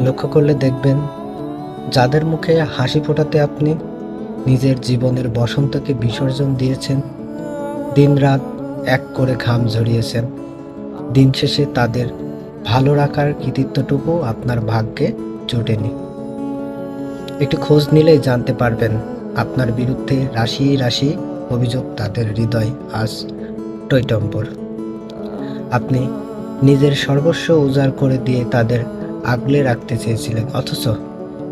লক্ষ্য করলে দেখবেন, যাদের মুখে হাসি ফোটাতে আপনি নিজের জীবনের বসন্তকে বিসর্জন দিয়েছেন, দিনরাত এক করে ঘাম ঝরিয়েছেন, দিন শেষে তাদের ভালো রাখার কৃতিত্বটুকু আপনার ভাগ্যে জোটেনি। একটু খোঁজ নিলেই জানতে পারবেন, আপনার বিরুদ্ধে রাশি রাশি অভিযোগ তাদের হৃদয় আজ টইটম্বর। আপনি নিজের সর্বস্ব উজাড় করে দিয়ে তাদের আগলে রাখতে চেয়েছিলেন, অথচ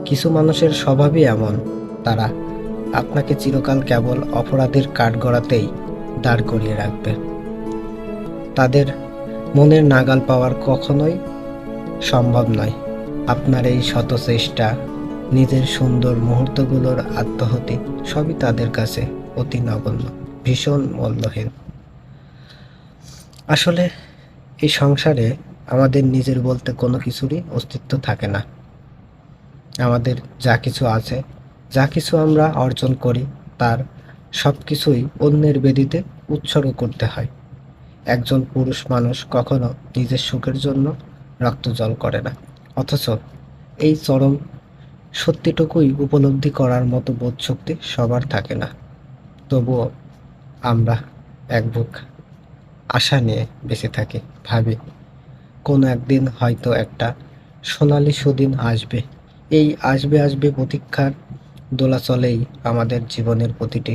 কিছু মানুষের স্বভাবই এমন, তারা আপনাকে চিরকাল কেবল অপরাধের কাঠগড়াতেই দাঁড় করিয়ে রাখবে। তাদের মনের নাগাল পাওয়ার কখনোই সম্ভব নয়। আপনার এই শত চেষ্টা, নিজের সুন্দর মুহূর্তগুলোর আত্মহতি সবই তাদের কাছে অতি নগণ্য, ভীষণ মূল্যহীন। আসলে এই সংসারে আমাদের নিজের বলতে কোনো কিছুরই অস্তিত্ব থাকে না। আমাদের যা কিছু আছে, যা কিছু আমরা অর্জন করি, তার সব কিছুই অন্যের বেদিতে উৎসর্গ করতে হয়। একজন পুরুষ মানুষ কখনো নিজের সুখের জন্য রক্ত জল করে না, অথচ এই চরম সত্যিটুকুই উপলব্ধি করার মতো বোধশক্তি সবার থাকে না। তবুও আমরা এক বুক আশা নিয়ে বেঁচে থাকি, ভাবি কোনো একদিন হয়তো একটা সোনালি সুদিন আসবে। এই আসবে আসবে প্রতীক্ষার দোলাচলেই আমাদের জীবনের প্রতিটি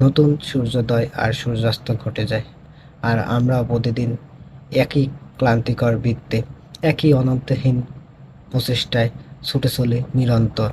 নতুন সূর্যোদয় আর সূর্যাস্ত ঘটে যায়, আর আমরা প্রতিদিন একই ক্লান্তিকর বৃত্তে, একই অনন্তহীন প্রচেষ্টায় ছুটে চলি নিরন্তর।